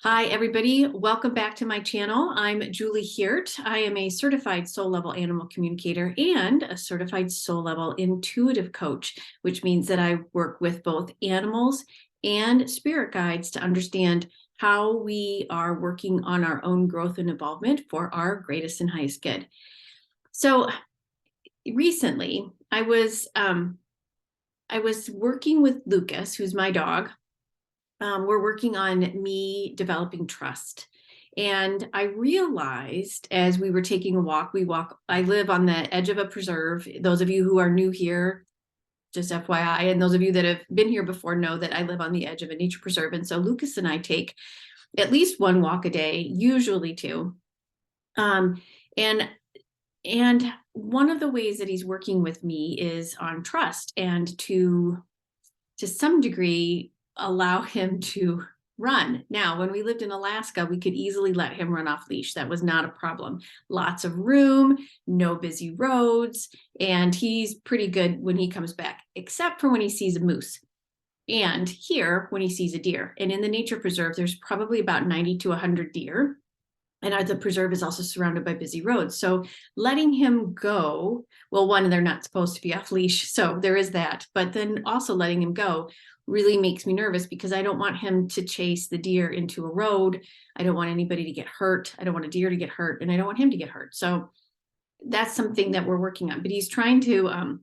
Hi, everybody. Welcome back to my channel. I'm Julie Hirt. I am a certified soul level animal communicator and a certified soul level intuitive coach, which means that I work with both animals and spirit guides to understand how we are working on our own growth and involvement for our greatest and highest good. So recently, I was working with Lukas, who's my dog. We're working on me developing trust. And I realized as we were taking a walk, I live on the edge of a preserve. Those of you who are new here, just FYI, and those of you that have been here before know that I live on the edge of a nature preserve. And so Lukas and I take at least one walk a day, usually two. Um, and and one of the ways that he's working with me is on trust and to some degree allow him to run. Now, when we lived in Alaska, we could easily let him run off leash. That was not a problem. Lots of room, no busy roads, and he's pretty good when he comes back, except for when he sees a moose. And here, when he sees a deer. And in the nature preserve, there's probably about 90 to 100 deer. And the preserve is also surrounded by busy roads. So letting him go, well, one, they're not supposed to be off leash. So there is that. But then also letting him go really makes me nervous because I don't want him to chase the deer into a road. I don't want anybody to get hurt. I don't want a deer to get hurt, and I don't want him to get hurt. So that's something that we're working on. But he's trying to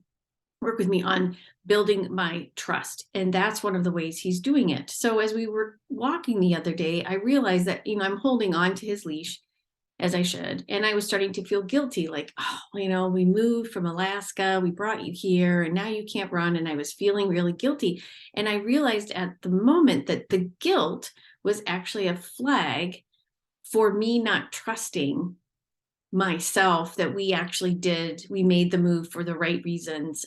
work with me on building my trust. And that's one of the ways he's doing it. So as we were walking the other day, I realized that, I'm holding on to his leash as I should. And I was starting to feel guilty, like, we moved from Alaska, we brought you here, and now you can't run. And I was feeling really guilty. And I realized at the moment that the guilt was actually a flag for me not trusting myself, that we made the move for the right reasons,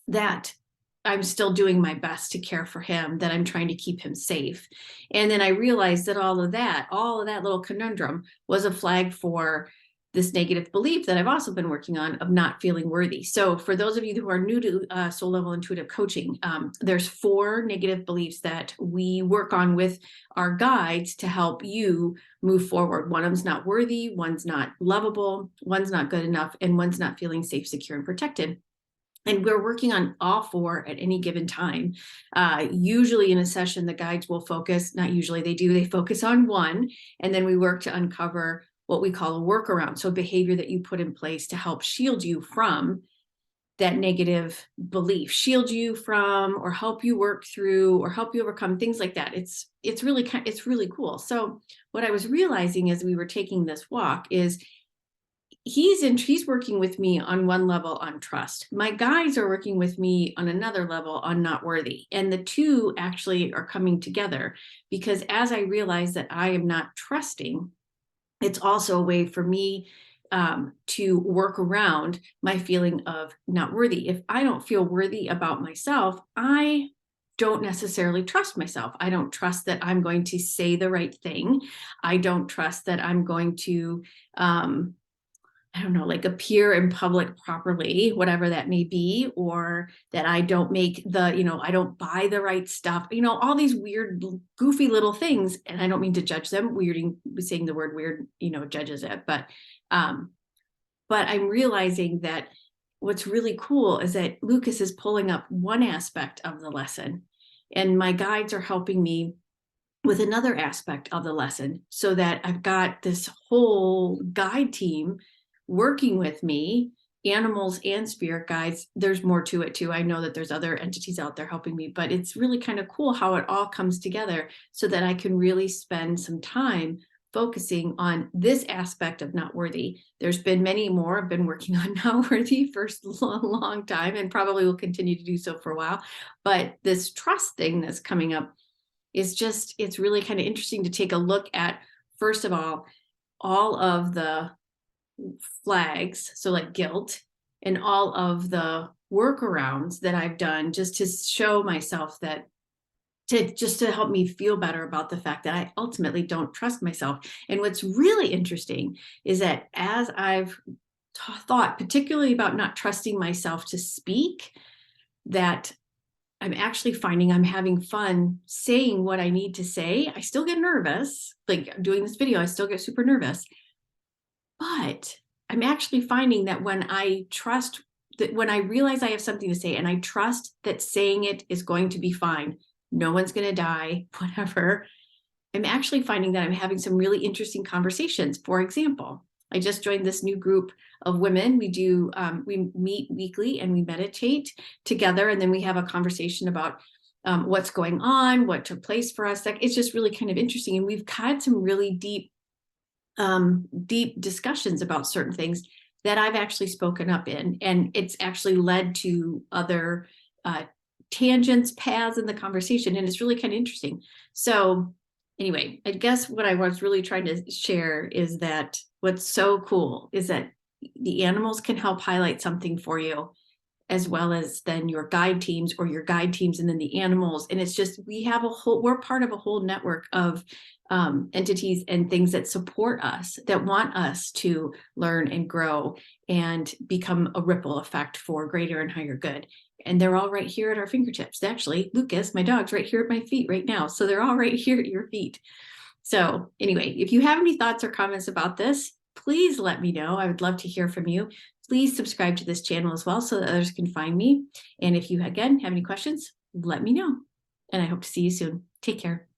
that I'm still doing my best to care for him, that I'm trying to keep him safe. And then I realized that all of that little conundrum was a flag for this negative belief that I've also been working on of not feeling worthy. So for those of you who are new to soul level intuitive coaching, there's 4 negative beliefs that we work on with our guides to help you move forward. One of them's not worthy, one's not lovable, one's not good enough, and one's not feeling safe, secure, and protected. And we're working on all 4 at any given time. Usually in a session, the guides will focus, not usually, they focus on one, and then we work to uncover what we call a workaround. So behavior that you put in place to help shield you from that negative belief, shield you from, or help you work through, or help you overcome things like that. It's really cool. So what I was realizing as we were taking this walk is he's working with me on one level on trust. My guides are working with me on another level on not worthy. And the two actually are coming together because as I realize that I am not trusting, it's also a way for me to work around my feeling of not worthy. If I don't feel worthy about myself, I don't necessarily trust myself. I don't trust that I'm going to say the right thing. I don't trust that I'm going to appear in public properly, whatever that may be, or that I don't I don't buy the right stuff, all these weird, goofy little things. And I don't mean to judge them. Saying the word weird, judges it. But I'm realizing that what's really cool is that Lukas is pulling up one aspect of the lesson, and my guides are helping me with another aspect of the lesson, so that I've got this whole guide team working with me, animals and spirit guides. There's more to it too. I know that there's other entities out there helping me, but it's really kind of cool how it all comes together so that I can really spend some time focusing on this aspect of not worthy. There's been many more. I've been working on not worthy for a long time and probably will continue to do so for a while. But this trust thing that's coming up it's really kind of interesting to take a look at, first of all of the flags, so like guilt, and all of the workarounds that I've done just to show myself that to help me feel better about the fact that I ultimately don't trust myself. And what's really interesting is that as I've thought particularly about not trusting myself to speak, that I'm actually finding I'm having fun saying what I need to say. I still get nervous, like doing this video, I still get super nervous. But I'm actually finding that when I trust that, when I realize I have something to say and I trust that saying it is going to be fine, no one's going to die, whatever, I'm actually finding that I'm having some really interesting conversations. For example, I just joined this new group of women. We meet weekly and we meditate together, and then we have a conversation about what's going on, what took place for us. Like, it's just really kind of interesting, and we've had some really deep discussions about certain things that I've actually spoken up in, and it's actually led to other tangents, paths in the conversation, and it's really kind of interesting. So anyway, I guess what I was really trying to share is that what's so cool is that the animals can help highlight something for you, as well as then your guide teams or your guide teams and then the animals. And it's just, we're part of a whole network of entities and things that support us, that want us to learn and grow and become a ripple effect for greater and higher good. And they're all right here at our fingertips. Actually, Lukas, my dog's right here at my feet right now. So they're all right here at your feet. So anyway, if you have any thoughts or comments about this, please let me know. I would love to hear from you. Please subscribe to this channel as well so that others can find me. And if you, again, have any questions, let me know. And I hope to see you soon. Take care.